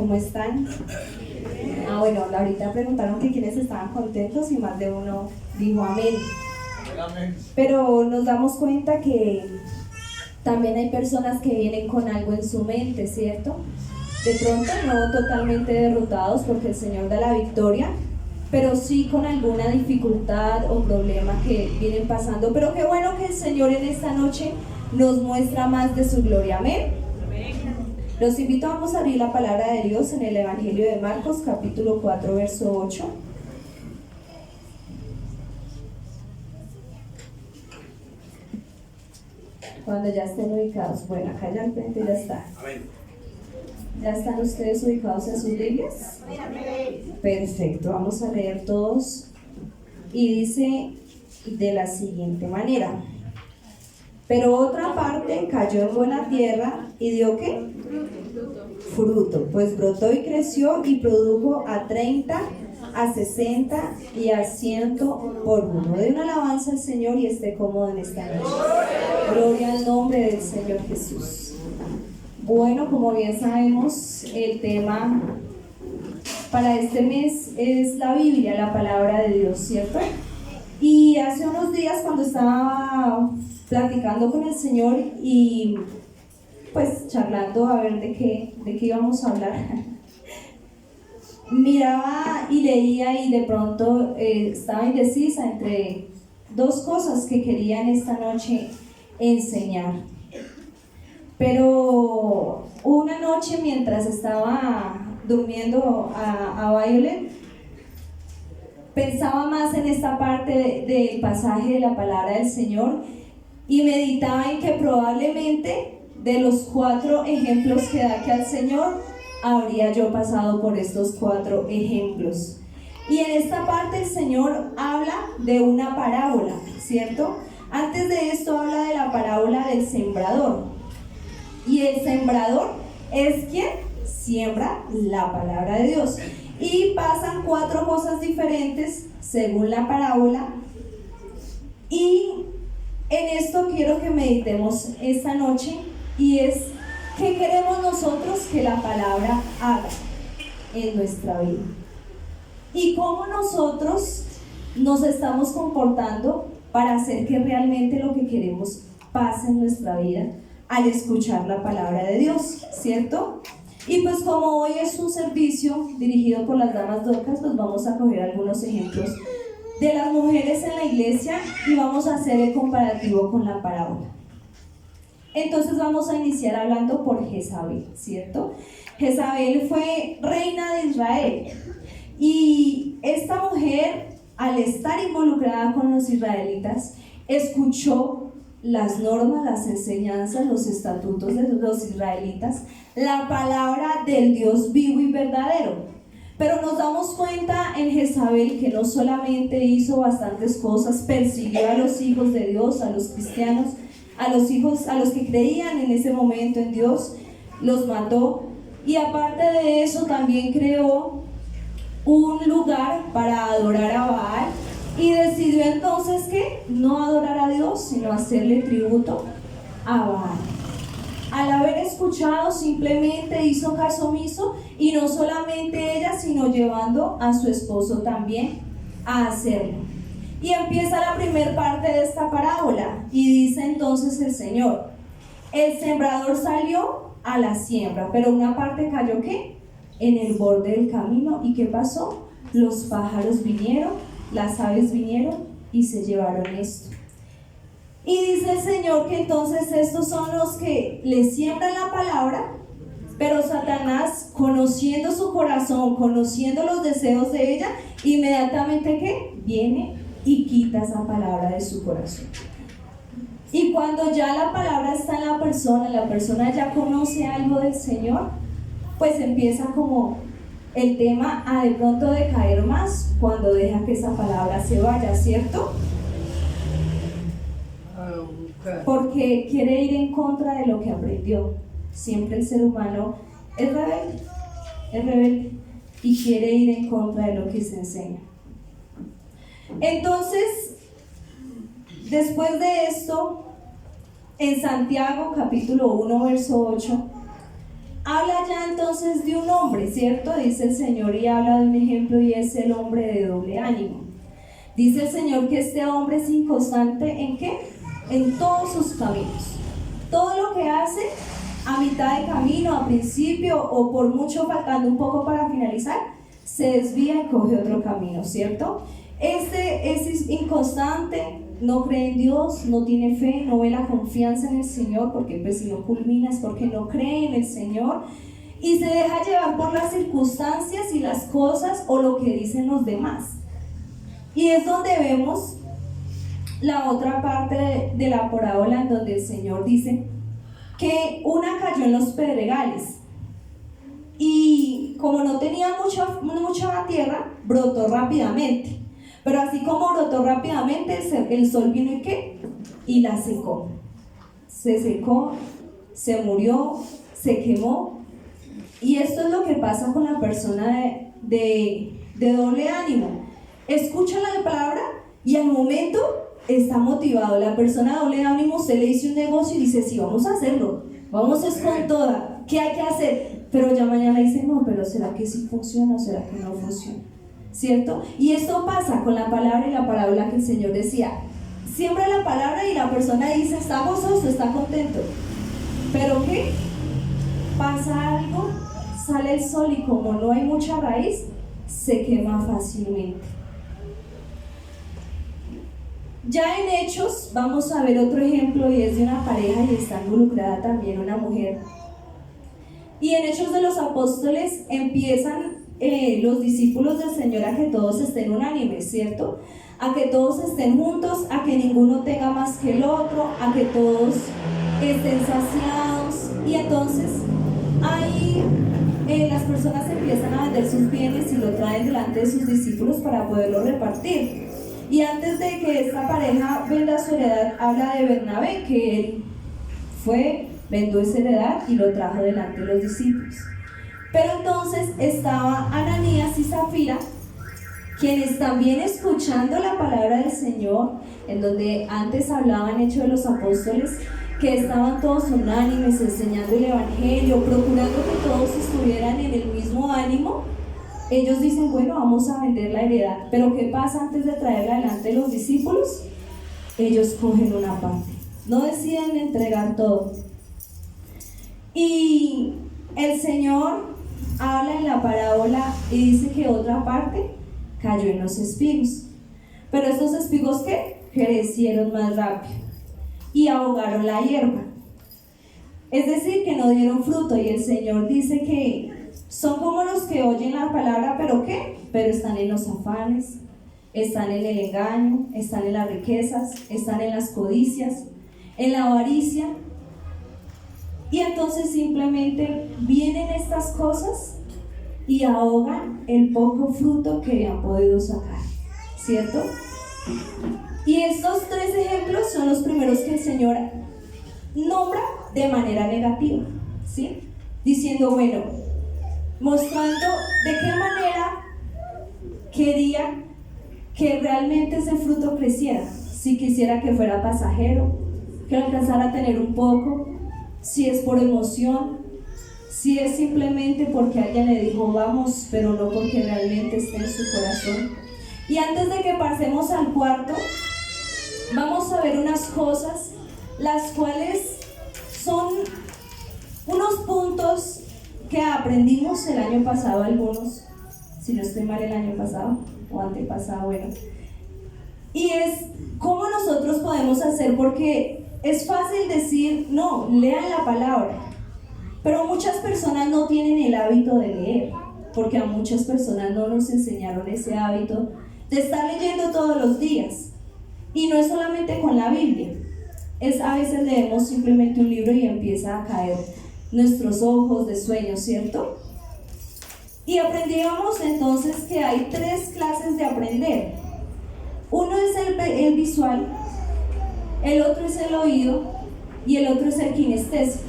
¿Cómo están? Bueno, ahorita preguntaron que quiénes estaban contentos y más de uno dijo amén. Pero nos damos cuenta que también hay personas que vienen con algo en su mente, ¿cierto? De pronto no totalmente derrotados porque el Señor da la victoria, pero sí con alguna dificultad o problema que vienen pasando. Pero qué bueno que el Señor en esta noche nos muestra más de su gloria. Amén. Los invito, vamos a abrir la palabra de Dios en el Evangelio de Marcos, capítulo 4, verso 8. Cuando ya estén ubicados, bueno, acá ya al frente ya está. ¿Ya están ustedes ubicados en sus Biblias? Perfecto, vamos a leer todos. Y dice de la siguiente manera: pero otra parte cayó en buena tierra y dio ¿qué? Fruto, pues brotó y creció y produjo a 30, a 60 y a 100 por uno. De una alabanza al Señor y esté cómodo en esta noche. Gloria al nombre del Señor Jesús. Bueno, como bien sabemos, el tema para este mes es la Biblia, la palabra de Dios, ¿cierto? Y hace unos días, cuando estaba platicando con el Señor y pues charlando a ver de qué íbamos a hablar, miraba y leía y de pronto estaba indecisa entre dos cosas que quería en esta noche enseñar. Pero una noche, mientras estaba durmiendo a Violet, pensaba más en esta parte del pasaje de la palabra del Señor y meditaba en que probablemente de los 4 ejemplos que da aquí al Señor, habría yo pasado por estos 4 ejemplos. Y en esta parte el Señor habla de una parábola, ¿cierto? Antes de esto habla de la parábola del sembrador. Y el sembrador es quien siembra la palabra de Dios. Y pasan 4 cosas diferentes según la parábola. Y en esto quiero que meditemos esta noche, y es: ¿qué queremos nosotros que la palabra haga en nuestra vida? Y cómo nosotros nos estamos comportando para hacer que realmente lo que queremos pase en nuestra vida al escuchar la palabra de Dios, ¿cierto? Y pues como hoy es un servicio dirigido por las damas docas, pues vamos a coger algunos ejemplos de las mujeres en la iglesia y vamos a hacer el comparativo con la parábola. Entonces vamos a iniciar hablando por Jezabel, ¿cierto? Jezabel fue reina de Israel y esta mujer, al estar involucrada con los israelitas, escuchó las normas, las enseñanzas, los estatutos de los israelitas, la palabra del Dios vivo y verdadero. Pero nos damos cuenta en Jezabel que no solamente hizo bastantes cosas, persiguió a los hijos de Dios, a los cristianos, a los que creían en ese momento en Dios, los mató, y aparte de eso también creó un lugar para adorar a Baal, y decidió entonces que no adorar a Dios, sino hacerle tributo a Baal. Al haber escuchado, simplemente hizo caso omiso, y no solamente ella, sino llevando a su esposo también a hacerlo. Y empieza la primera parte de esta parábola, y dice entonces el Señor: el sembrador salió a la siembra, pero una parte cayó ¿qué? En el borde del camino. ¿Y qué pasó? Los pájaros vinieron, las aves vinieron y se llevaron esto. Y dice el Señor que entonces estos son los que le siembran la palabra, pero Satanás, conociendo su corazón, conociendo los deseos de ella, inmediatamente ¿qué? Viene y quita esa palabra de su corazón. Y cuando ya la palabra está en la persona ya conoce algo del Señor, pues empieza como el tema a de pronto decaer más cuando deja que esa palabra se vaya, ¿cierto? Porque quiere ir en contra de lo que aprendió. Siempre el ser humano es rebelde y quiere ir en contra de lo que se enseña. Entonces, después de esto, en Santiago capítulo 1 verso 8, habla ya entonces de un hombre, ¿cierto? Dice el Señor y habla de un ejemplo y es el hombre de doble ánimo. Dice el Señor que este hombre es inconstante ¿en qué? En todos sus caminos. Todo lo que hace a mitad de camino, a principio o por mucho faltando un poco para finalizar, se desvía y coge otro camino, ¿cierto? Este es inconstante, no cree en Dios, no tiene fe, no ve la confianza en el Señor, porque pues si no culmina es porque no cree en el Señor y se deja llevar por las circunstancias y las cosas o lo que dicen los demás. Y es donde vemos la otra parte de la parábola en donde el Señor dice que una cayó en los pedregales y como no tenía mucha tierra, brotó rápidamente. Pero así como brotó rápidamente, el sol vino y ¿qué? Y la secó. Se secó, se murió, se quemó. Y esto es lo que pasa con la persona de doble ánimo. Escucha la palabra y al momento está motivado. La persona de doble ánimo se le dice un negocio y dice, sí, vamos a hacerlo, vamos es con toda, ¿qué hay que hacer? Pero ya mañana dice, no, pero ¿será que sí funciona o será que no funciona? ¿Cierto? Y esto pasa con la palabra y la parábola que el Señor decía. Siembra la palabra y la persona dice, está gozoso, está contento. ¿Pero qué? Pasa algo, sale el sol y como no hay mucha raíz, se quema fácilmente. Ya en Hechos vamos a ver otro ejemplo y es de una pareja y está involucrada también una mujer. Y en Hechos de los Apóstoles empiezan los discípulos del Señor a que todos estén unánimes, ¿cierto? A que todos estén juntos, a que ninguno tenga más que el otro, a que todos estén saciados. Y entonces ahí las personas empiezan a vender sus bienes y lo traen delante de sus discípulos para poderlo repartir. Y antes de que esta pareja venda su heredad, habla de Bernabé, que él vendió esa heredad y lo trajo delante de los discípulos. Pero entonces estaba Ananías y Zafira, quienes también escuchando la palabra del Señor, en donde antes hablaban Hechos de los Apóstoles, que estaban todos unánimes enseñando el Evangelio, procurando que todos estuvieran en el mismo ánimo. Ellos dicen, bueno, vamos a vender la heredad. Pero ¿qué pasa antes de traerla delante de los discípulos? Ellos cogen una parte, no deciden entregar todo. Y el Señor habla en la parábola y dice que otra parte cayó en los espigos. Pero estos espigos, ¿qué? Crecieron más rápido y ahogaron la hierba. Es decir, que no dieron fruto. Y el Señor dice que son como los que oyen la palabra, ¿pero qué? Pero están en los afanes, están en el engaño, están en las riquezas, están en las codicias, en la avaricia. Y entonces simplemente vienen estas cosas y ahogan el poco fruto que han podido sacar, ¿cierto? Y estos tres ejemplos son los primeros que el Señor nombra de manera negativa, ¿sí? Diciendo, bueno, mostrando de qué manera quería que realmente ese fruto creciera. Si quisiera que fuera pasajero, que alcanzara a tener un poco, si es por emoción, si es simplemente porque alguien le dijo vamos, pero no porque realmente esté en su corazón. Y antes de que pasemos al cuarto, vamos a ver unas cosas, las cuales son unos puntos que aprendimos el año pasado, algunos, si no estoy mal el año pasado o antepasado, bueno. Y es cómo nosotros podemos hacer, porque es fácil decir, no, lean la palabra, pero muchas personas no tienen el hábito de leer, porque a muchas personas no nos enseñaron ese hábito de estar leyendo todos los días. Y no es solamente con la Biblia, es a veces leemos simplemente un libro y empieza a caer nuestros ojos de sueño, ¿cierto? Y aprendíamos entonces que hay tres clases de aprender. Uno es el visual, el otro es el oído y el otro es el kinestésico.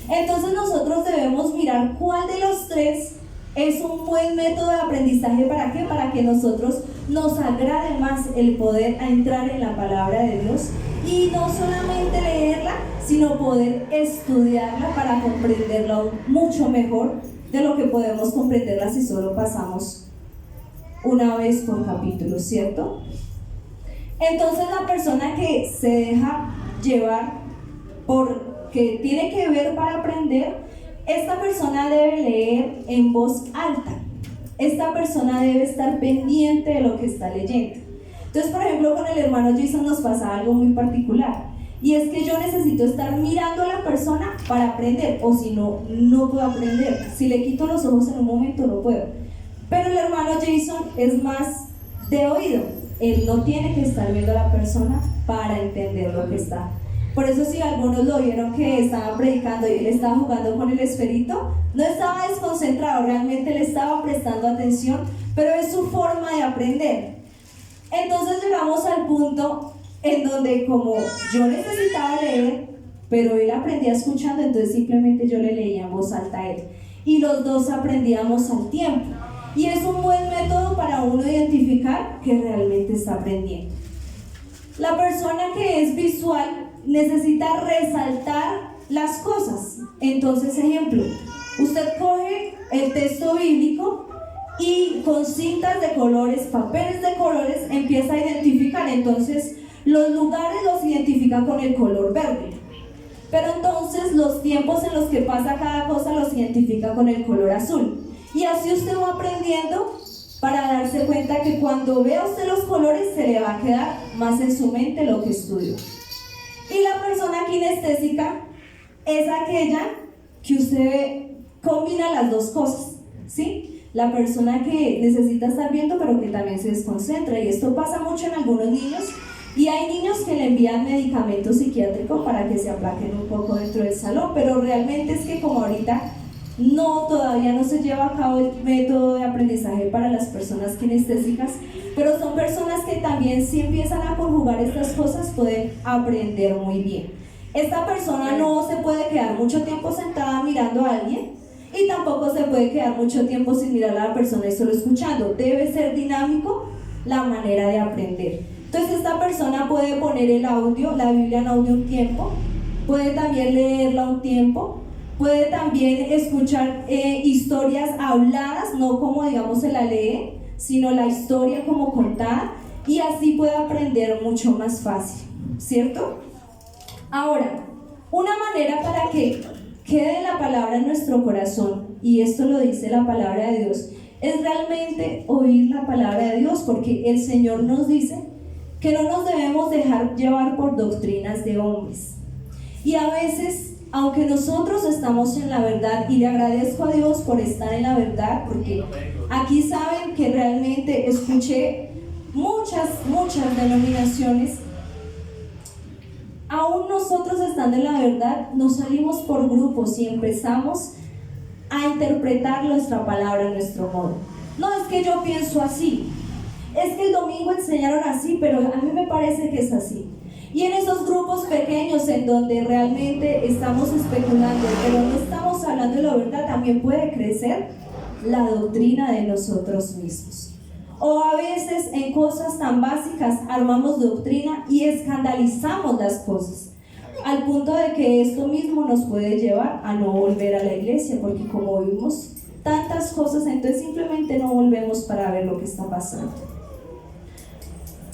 Entonces nosotros debemos mirar cuál de los tres es un buen método de aprendizaje. ¿Para qué? Para que nosotros nos agrade más el poder entrar en la palabra de Dios Y no solamente leerla, sino poder estudiarla para comprenderla aún mucho mejor de lo que podemos comprenderla si solo pasamos una vez por capítulo, ¿cierto? Entonces la persona que se deja llevar porque tiene que ver para aprender, esta persona debe leer en voz alta. Esta persona debe estar pendiente de lo que está leyendo. Entonces, por ejemplo, con el hermano Jason nos pasa algo muy particular, y es que yo necesito estar mirando a la persona para aprender, o si no, no puedo aprender. Si le quito los ojos en un momento, no puedo. Pero el hermano Jason es más de oído. Él no tiene que estar viendo a la persona para entender lo que está. Por eso, si algunos lo vieron que estaban predicando y él estaba jugando con el esferito, no estaba desconcentrado, realmente le estaba prestando atención, pero es su forma de aprender. Entonces llegamos al punto en donde, como yo necesitaba leer, pero él aprendía escuchando, entonces simplemente yo le leía en voz alta a él, y los dos aprendíamos al tiempo. Y es un buen método para uno identificar que realmente está aprendiendo. La persona que es visual necesita resaltar las cosas. Entonces, ejemplo, usted coge el texto bíblico y con cintas de colores, papeles de colores, empieza a identificar. Entonces, los lugares los identifica con el color verde, pero entonces los tiempos en los que pasa cada cosa los identifica con el color azul. Y así usted va aprendiendo para darse cuenta que cuando vea usted los colores se le va a quedar más en su mente lo que estudió. Y la persona kinestésica es aquella que usted combina las dos cosas, ¿sí? La persona que necesita estar viendo pero que también se desconcentra, y esto pasa mucho en algunos niños, y hay niños que le envían medicamento psiquiátrico para que se aplaquen un poco dentro del salón, pero realmente es que como ahorita todavía no se lleva a cabo el método de aprendizaje para las personas kinestésicas, pero son personas que también, si empiezan a conjugar estas cosas, pueden aprender muy bien. Esta persona no se puede quedar mucho tiempo sentada mirando a alguien, y tampoco se puede quedar mucho tiempo sin mirar a la persona y solo escuchando. Debe ser dinámico la manera de aprender. Entonces esta persona puede poner el audio, la Biblia en audio un tiempo, puede también leerla un tiempo, puede también escuchar historias habladas, no como digamos se la lee, sino la historia como contada, y así puede aprender mucho más fácil, ¿cierto? Ahora, una manera para que quede la palabra en nuestro corazón, y esto lo dice la palabra de Dios, es realmente oír la palabra de Dios, porque el Señor nos dice que no nos debemos dejar llevar por doctrinas de hombres. Y a veces, aunque nosotros estamos en la verdad, y le agradezco a Dios por estar en la verdad, porque aquí saben que realmente escuché muchas denominaciones, aún nosotros estando en la verdad, nos salimos por grupos y empezamos a interpretar nuestra palabra a nuestro modo. No, es que yo pienso así, es que el domingo enseñaron así, pero a mí me parece que es así. Y en esos grupos pequeños en donde realmente estamos especulando, pero no estamos hablando de la verdad, también puede crecer la doctrina de nosotros mismos. O a veces en cosas tan básicas armamos doctrina y escandalizamos las cosas, al punto de que esto mismo nos puede llevar a no volver a la iglesia, porque como vimos tantas cosas, entonces simplemente no volvemos para ver lo que está pasando.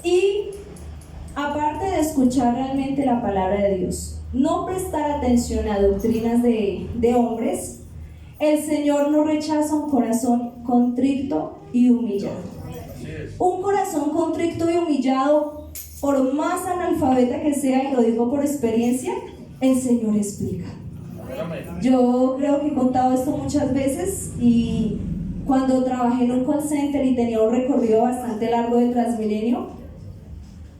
Y aparte de escuchar realmente la palabra de Dios, no prestar atención a doctrinas de hombres, el Señor no rechaza un corazón contrito y humillado. Un corazón contrito y humillado, por más analfabeta que sea, y lo digo por experiencia, el Señor explica. Yo creo que he contado esto muchas veces, y cuando trabajé en un call center y tenía un recorrido bastante largo de Transmilenio,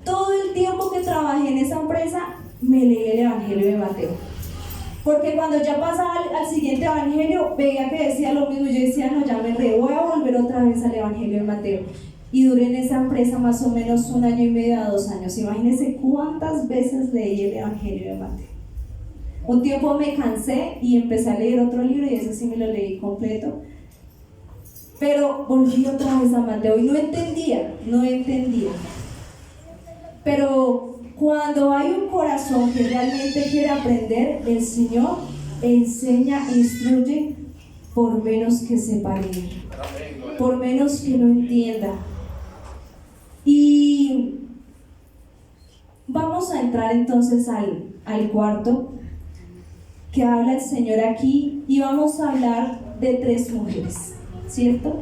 todo el tiempo que trabajé en esa empresa me leí el Evangelio de Mateo, porque cuando ya pasaba al siguiente Evangelio veía que decía lo mismo, yo decía no, ya me voy a volver otra vez al Evangelio de Mateo, y duré en esa empresa más o menos 1 año y medio a 2 años. Imagínense cuántas veces leí el Evangelio de Mateo. Un tiempo me cansé y empecé a leer otro libro, y ese sí me lo leí completo, pero volví otra vez a Mateo y no entendía. Pero Cuando hay un corazón que realmente quiere aprender, el Señor enseña e instruye por menos que sepa leer, por menos que no entienda. Y vamos a entrar entonces al cuarto que habla el Señor aquí, y vamos a hablar de 3 mujeres, ¿cierto?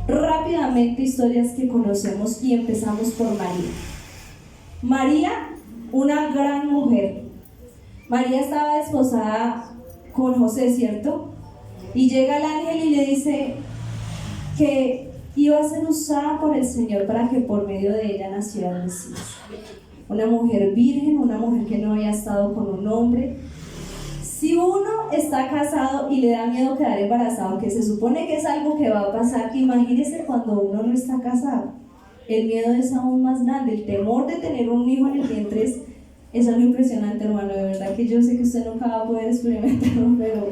Rápidamente, historias que conocemos, y empezamos por María. María, una gran mujer. María estaba desposada con José, ¿cierto? Y llega el ángel y le dice que iba a ser usada por el Señor para que por medio de ella naciera el Mesías. Una mujer virgen, una mujer que no había estado con un hombre. Si uno está casado y le da miedo quedar embarazado, que se supone que es algo que va a pasar, imagínese cuando uno no está casado. El miedo es aún más grande, el temor de tener un hijo en el vientre es algo impresionante, hermano. De verdad que yo sé que usted nunca va a poder experimentarlo, pero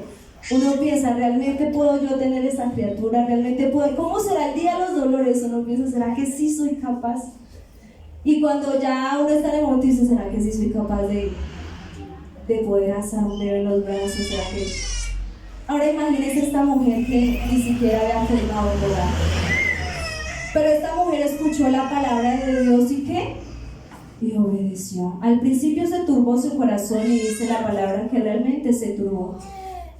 uno piensa, ¿realmente puedo yo tener esa criatura? ¿Realmente puedo? ¿Cómo será el día de los dolores? Uno piensa, ¿será que sí soy capaz? Y cuando ya uno está en el momento, dice, ¿será que sí soy capaz de poder alzar un bebé en los brazos? ¿Será que...? Ahora imagínese esta mujer que ni siquiera había formado un hogar. Pero esta mujer escuchó la palabra de Dios, ¿y qué? Y obedeció. Al principio se turbó su corazón, y dice la palabra que realmente se turbó.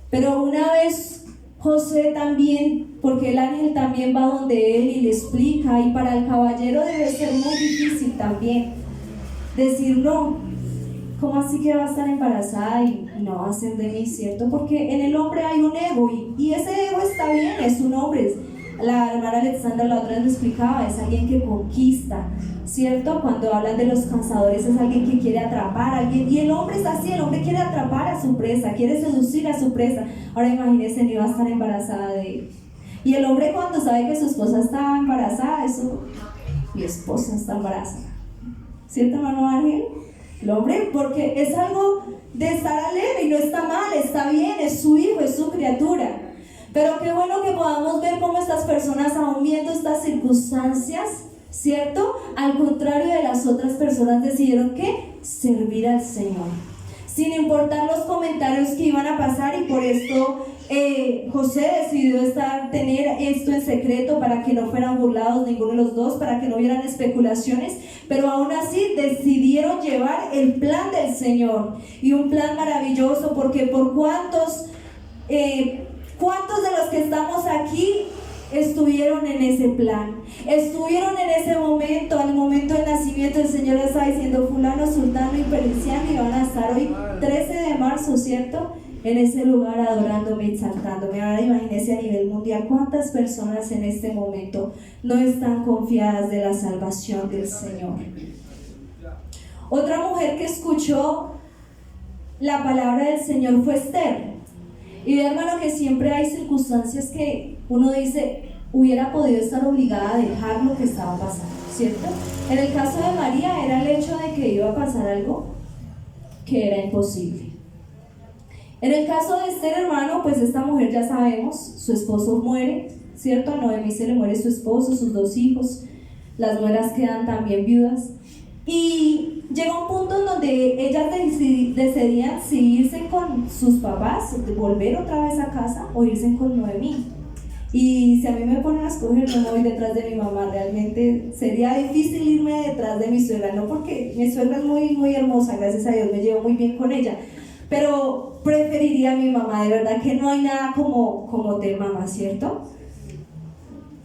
Pero una vez José también, porque el ángel también va donde él y le explica, y para el caballero debe ser muy difícil también decir no. ¿Cómo así que va a estar embarazada y no va a ser de mí, cierto? Porque en el hombre hay un ego, y ese ego está bien, es un hombre. La hermana Alexandra la otra vez me explicaba, es alguien que conquista, ¿cierto? Cuando hablan de los cansadores, es alguien que quiere atrapar a alguien, y el hombre es así, el hombre quiere atrapar a su presa, quiere seducir a su presa. Ahora imagínense, no iba a estar embarazada de él. Y el hombre, cuando sabe que su esposa está embarazada, eso, mi esposa está embarazada, ¿cierto, hermano Ángel? El hombre, porque es algo de estar alegre, y no está mal, está bien, es su hijo, es su criatura. Pero qué bueno que podamos ver cómo estas personas, aún viendo estas circunstancias, ¿cierto? Al contrario de las otras personas, decidieron ¿qué? Servir al Señor, sin importar los comentarios que iban a pasar. Y por esto José decidió tener esto en secreto, para que no fueran burlados ninguno de los dos, para que no hubieran especulaciones. Pero aún así decidieron llevar el plan del Señor, y un plan maravilloso, porque por ¿cuántos de los que estamos aquí estuvieron en ese plan? Estuvieron en ese momento, al momento del nacimiento. El Señor está diciendo, fulano, sultano y periciano, y van a estar hoy 13 de marzo, ¿cierto? En ese lugar adorándome y exaltándome. Ahora imagínense a nivel mundial cuántas personas en este momento no están confiadas de la salvación del Señor. Otra mujer que escuchó la palabra del Señor fue Esther. Y ve, hermano, que siempre hay circunstancias que uno dice, hubiera podido estar obligada a dejar lo que estaba pasando, ¿cierto? En el caso de María era el hecho de que iba a pasar algo que era imposible. En el caso de Esther, hermano, pues esta mujer, ya sabemos, su esposo muere, ¿cierto? A Noemí se le muere su esposo, sus 2 hijos, las nueras quedan también viudas. Y llega un punto en donde ellas decidían si irse con sus papás, volver otra vez a casa, o irse con Noemí. Y si a mí me ponen a escoger, no voy detrás de mi mamá. Realmente sería difícil irme detrás de mi suegra, no porque mi suegra es muy, muy hermosa, gracias a Dios, me llevo muy bien con ella, pero preferiría a mi mamá. De verdad que no hay nada como tener mamá, ¿cierto?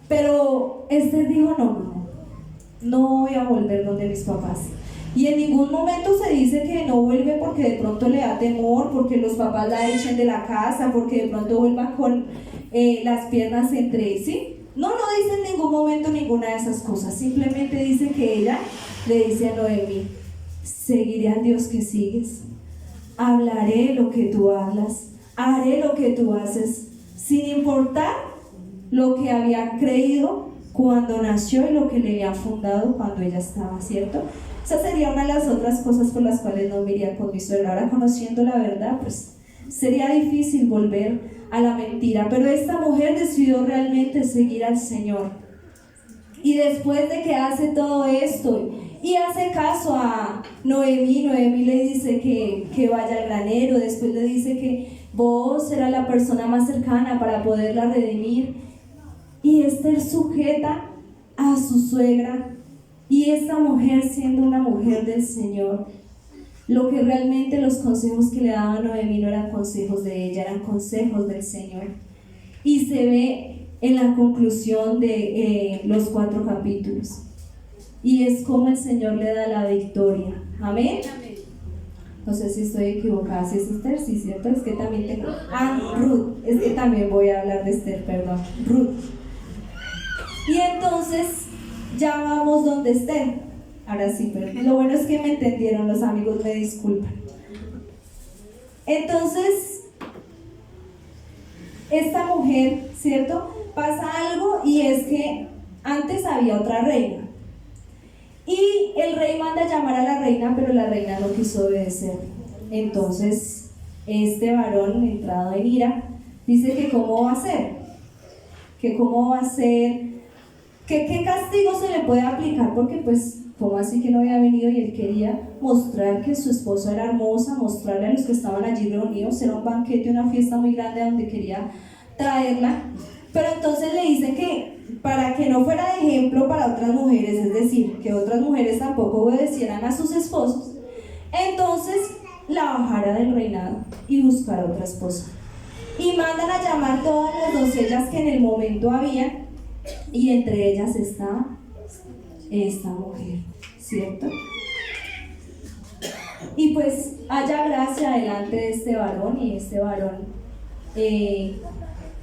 Pero Esther dijo, no voy a volver donde mis papás. Y en ningún momento se dice que no vuelve porque de pronto le da temor, porque los papás la echen de la casa, porque de pronto vuelva con las piernas entre sí. No dice en ningún momento ninguna de esas cosas. Simplemente dice que ella le dice a Noemí, seguiré al Dios que sigues, hablaré lo que tú hablas, haré lo que tú haces, sin importar lo que había creído cuando nació y lo que le había fundado cuando ella estaba, ¿cierto? Esa sería una de las otras cosas por las cuales no me iría con mi suegra. Ahora, conociendo la verdad, pues sería difícil volver a la mentira, pero esta mujer decidió realmente seguir al Señor. Y después de que hace todo esto y hace caso a Noemí. Noemí le dice que vaya al granero, después le dice que Booz será la persona más cercana para poderla redimir, y Esther sujeta a su suegra, y esta mujer siendo una mujer del Señor, lo que realmente los consejos que le daba Noemí no eran consejos de ella, eran consejos del Señor, y se ve en la conclusión de los 4 capítulos, y es como el Señor le da la victoria. Amén. No sé si estoy equivocada, si es Esther, sí, cierto, es que también tengo, Ruth, es que también voy a hablar de Esther, perdón, Ruth. Y entonces ya vamos donde Esther. Ahora sí, pero lo bueno es que me entendieron, los amigos me disculpan. Entonces, esta mujer, ¿cierto? Pasa algo, y es que antes había otra reina. Y el rey manda a llamar a la reina, pero la reina no quiso obedecer. Entonces, este varón, entrado en ira, dice que cómo va a ser, que cómo va a ser, que qué castigo se le puede aplicar, porque pues, como así que no había venido, y él quería mostrar que su esposa era hermosa, mostrarle a los que estaban allí reunidos, era un banquete, una fiesta muy grande donde quería traerla. Pero entonces le dicen que para que no fuera de ejemplo para otras mujeres, es decir, que otras mujeres tampoco obedecieran a sus esposos, entonces la bajara del reinado y buscara otra esposa. Y mandan a llamar todas las doncellas que en el momento había, y entre ellas está esta mujer, ¿cierto? Y pues haya gracia delante de este varón, y este varón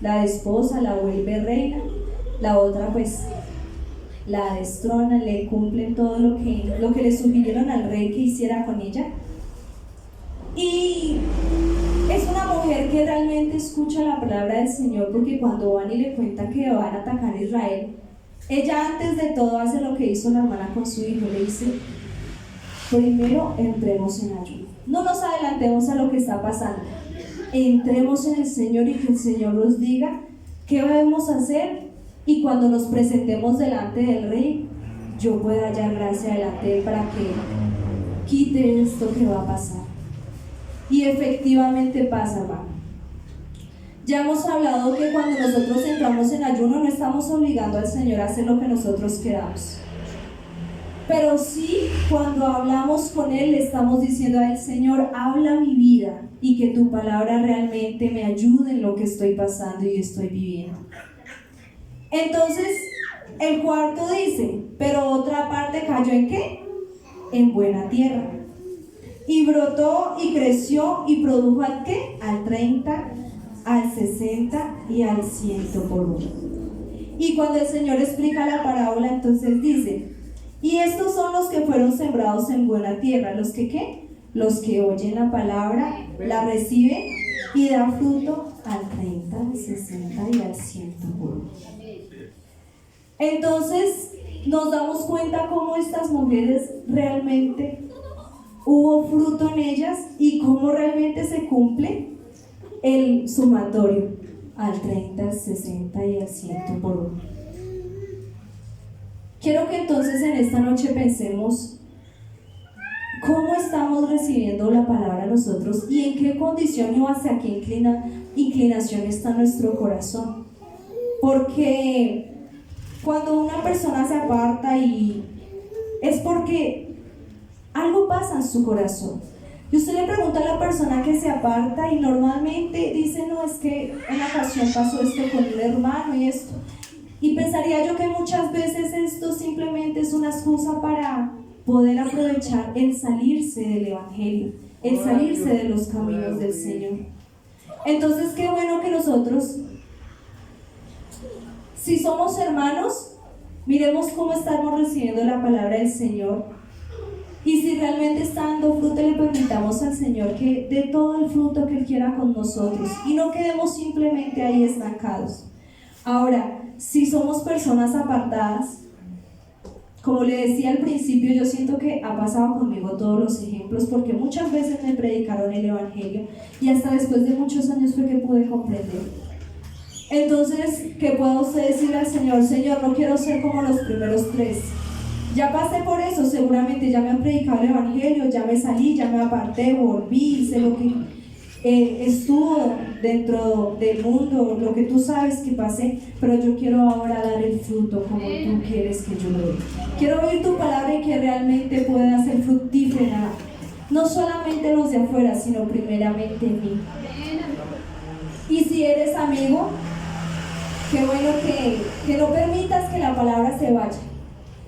la desposa, la vuelve reina, la otra pues la destrona, le cumplen todo lo que le sugirieron al rey que hiciera con ella. Y es una mujer que realmente escucha la palabra del Señor, porque cuando van y le cuentan que van a atacar a Israel, ella antes de todo hace lo que hizo la hermana con su hijo, le dice: primero entremos en ayuno, no nos adelantemos a lo que está pasando, entremos en el Señor y que el Señor nos diga qué debemos hacer, y cuando nos presentemos delante del rey, yo pueda hallar gracia delante de él para que quite esto que va a pasar. Y efectivamente pasa, hermano. Ya hemos hablado que cuando nosotros entramos en ayuno no estamos obligando al Señor a hacer lo que nosotros queramos, pero sí, cuando hablamos con Él, le estamos diciendo a Él: Señor, habla mi vida, y que tu palabra realmente me ayude en lo que estoy pasando y estoy viviendo. Entonces, el cuarto dice: pero otra parte cayó ¿en qué? En buena tierra, y brotó y creció y produjo ¿al qué? Al 30, al 60 y al 100 por uno. Y cuando el Señor explica la parábola, entonces dice: y estos son los que fueron sembrados en buena tierra, los que ¿qué? Los que oyen la palabra, la reciben y da fruto al 30, al 60 y al 100 por uno. Entonces nos damos cuenta cómo estas mujeres realmente hubo fruto en ellas, y cómo realmente se cumple el sumatorio al 30, al 60 y al 100 por uno. Quiero que entonces en esta noche pensemos cómo estamos recibiendo la palabra nosotros, y en qué condición o hacia qué inclinación está nuestro corazón. Porque cuando una persona se aparta, y es porque algo pasa en su corazón. Y usted le pregunta a la persona que se aparta, y normalmente dice: no, es que en una ocasión pasó esto con un hermano y esto. Y pensaría yo que muchas veces esto simplemente es una excusa para poder aprovechar el salirse del evangelio, el salirse de los caminos del Señor. Entonces, qué bueno que nosotros, si somos hermanos, miremos cómo estamos recibiendo la palabra del Señor, y si realmente está dando fruto, le permitamos al Señor que dé todo el fruto que Él quiera con nosotros, y no quedemos simplemente ahí estancados. Ahora, si somos personas apartadas, como le decía al principio, yo siento que ha pasado conmigo todos los ejemplos, porque muchas veces me predicaron el evangelio, y hasta después de muchos años fue que pude comprender. Entonces, ¿qué puede usted decirle al Señor? Señor, no quiero ser como los primeros 3. Ya pasé por eso, seguramente ya me han predicado el evangelio, ya me salí, ya me aparté, volví, hice lo que estuvo dentro del mundo, lo que tú sabes que pasé, pero yo quiero ahora dar el fruto como tú quieres que yo lo dé. Quiero oír tu palabra y que realmente pueda ser fructífera, no solamente los de afuera, sino primeramente en mí. Y si eres amigo, qué bueno que no permitas que la palabra se vaya,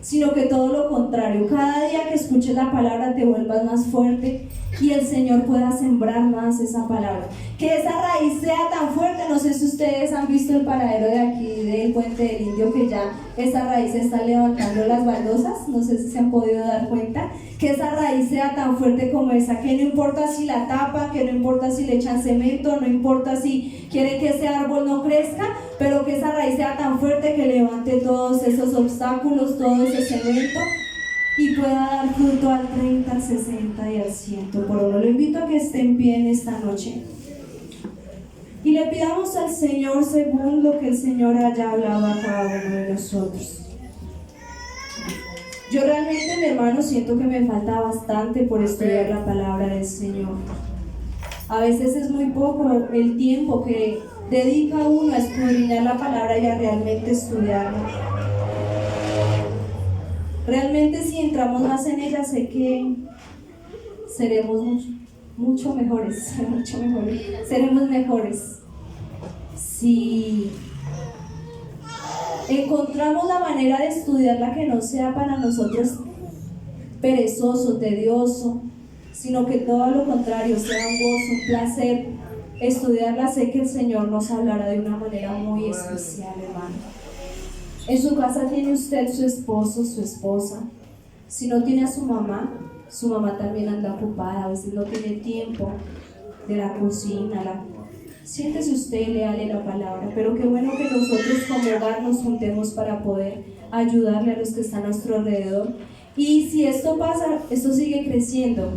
sino que todo lo contrario, cada día que escuches la palabra te vuelvas más fuerte y el Señor pueda sembrar más esa palabra, que esa raíz sea tan fuerte. No sé si ustedes han visto el paradero de aquí del Puente del Indio, que ya esa raíz está levantando las baldosas, no sé si se han podido dar cuenta, que esa raíz sea tan fuerte como esa, que no importa si la tapan, que no importa si le echan cemento, no importa si quieren que ese árbol no crezca, pero que esa raíz sea tan fuerte que levante todos esos obstáculos, todo ese cemento, y pueda dar fruto al 30, al 60 y al 100 por uno. Lo invito a que esté en pie en esta noche y le pidamos al Señor según lo que el Señor haya hablado a cada uno de nosotros. Yo realmente, mi hermano, siento que me falta bastante por estudiar la palabra del Señor. A veces es muy poco el tiempo que dedica uno a escudriñar la palabra y a realmente estudiarla. Realmente, si entramos más en ella, sé que seremos mucho mejores, seremos mejores. Si encontramos la manera de estudiarla que no sea para nosotros perezoso, tedioso, sino que todo lo contrario, sea un gozo, un placer estudiarla, sé que el Señor nos hablará de una manera muy especial, hermano. En su casa tiene usted su esposo, su esposa. Si no tiene a su mamá también anda ocupada, a veces no tiene tiempo de la cocina. Siéntese usted, léale la palabra, pero qué bueno que nosotros como hogar nos juntemos para poder ayudarle a los que están a nuestro alrededor. Y si esto pasa, esto sigue creciendo,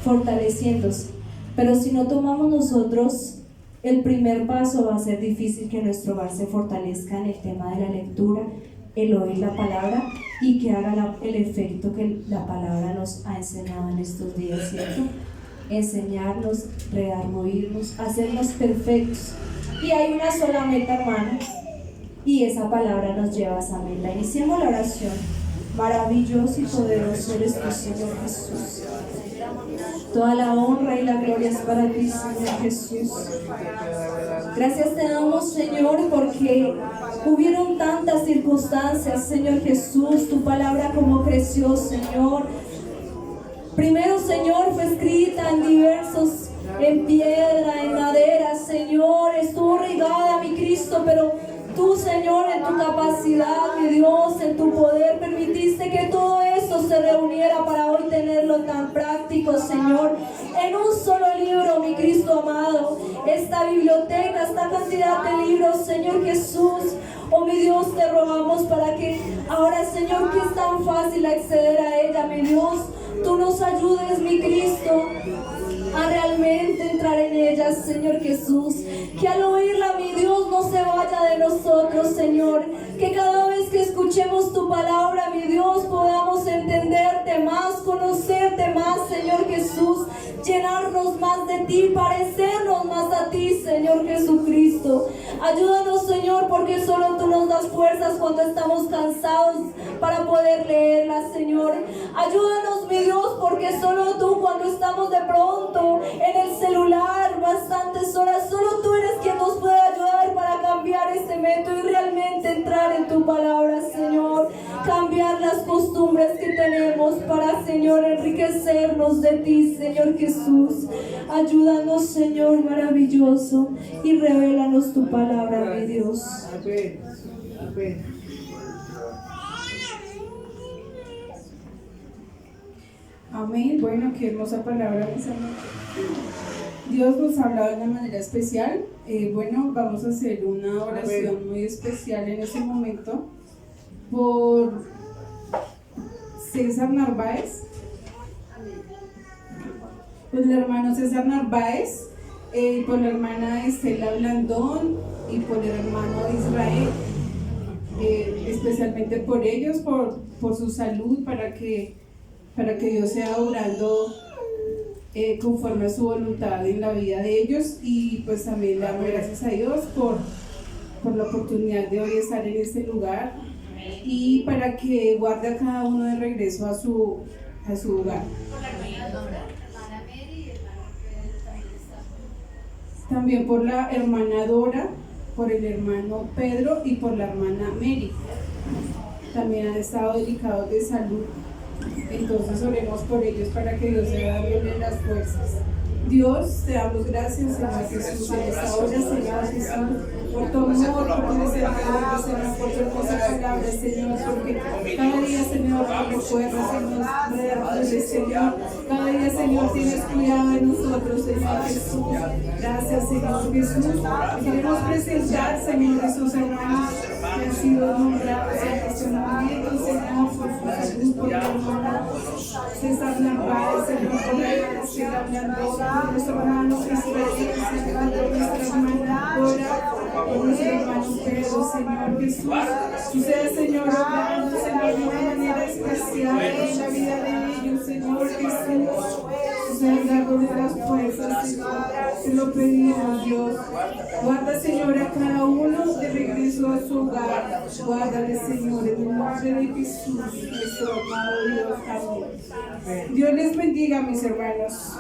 fortaleciéndose, pero si no tomamos nosotros el primer paso, va a ser difícil que nuestro hogar se fortalezca en el tema de la lectura, el oír la palabra y que haga el efecto que la palabra nos ha enseñado en estos días, ¿cierto? Enseñarnos, redarguirnos, hacernos perfectos. Y hay una sola meta, hermano, y esa palabra nos lleva a esa meta. Iniciemos la oración. Maravilloso y poderoso eres tu Señor Jesús. Toda la honra y la gloria es para ti, Señor Jesús. Gracias te damos, Señor, porque hubieron tantas circunstancias, Señor Jesús. Tu palabra como creció, Señor. Primero, Señor, fue escrita en piedra, en madera, Señor. Estuvo regada, mi Cristo, pero tú, Señor, en tu capacidad, mi Dios, en tu poder, permitiste que todo esto se reuniera para hoy tenerlo tan práctico, Señor, en un solo libro, mi Cristo amado. Esta biblioteca, esta cantidad de libros, Señor Jesús, oh mi Dios, te rogamos para que ahora, Señor, que es tan fácil acceder a ella, mi Dios, tú nos ayudes, mi Cristo, a realmente entrar en ellas, Señor Jesús. Que al oírla, mi Dios, no se vaya de nosotros, Señor. Que cada vez que escuchemos tu palabra, mi Dios, podamos entenderte más, conocerte más, Señor Jesús. Llenarnos más de ti, parecernos más a ti, Señor Jesucristo. Ayúdanos, Señor, porque solo tú nos das fuerzas cuando estamos cansados para poder leerlas, Señor. Ayúdanos, mi Dios, porque solo tú, cuando estamos de pronto en el celular bastantes horas, solo tú eres quien nos puede ayudar para cambiar este método y realmente entrar en tu palabra, Señor. Cambiar las costumbres que tenemos para, Señor, enriquecernos de ti, Señor Jesús. Ayúdanos, Señor maravilloso, y revélanos tu palabra, mi Dios. Amén. Amén. Amén. Bueno, qué hermosa palabra, mis amigos. Dios nos ha hablado de una manera especial. Bueno, vamos a hacer una oración muy especial en este momento por César Narváez, por el hermano César Narváez, por la hermana Estela Blandón y por el hermano Israel. especialmente por ellos, por su salud, para que Dios sea obrando conforme a su voluntad en la vida de ellos. Y pues también damos gracias a Dios por la oportunidad de hoy estar en este lugar y para que guarde a cada uno de regreso a su hogar. También por la hermana Dora, por el hermano Pedro y por la hermana Mary. También han estado delicados de salud. Entonces oremos por ellos para que Dios sea dándole las fuerzas. Dios, te damos gracias, Señor Jesús, en esta hora, Señor Jesús, por tu amor, por tu misericordia, Señor, por tu hermosa palabra, Señor, porque cada día, Señor, nos recuerda, Señor, Señor, cada día, Señor, tienes cuidado de nosotros, Señor Jesús. Gracias, Señor Jesús. Queremos presentar, Señor Jesús, hermanos que han sido nombrados en este momento, Señor, por su salud, por tu hermano César Narváez, Señor, por la iglesia hablando, por nuestro hermano Israel, Señor, por nuestra hermana Dora, por nuestro hermano Pedro, Señor Jesús. Sucede, Señor, obrando, Señor, de una manera especial en la vida de ellos, Señor Jesús. Sucede, dándoles las fuerzas, Señor. Te lo pedimos, Dios. Guarda, Señor, a cada uno de regreso a su hogar. Guárdale, Señor, en el nombre de Jesús, nuestro amado Dios. Amén. Dios les bendiga, mis hermanos.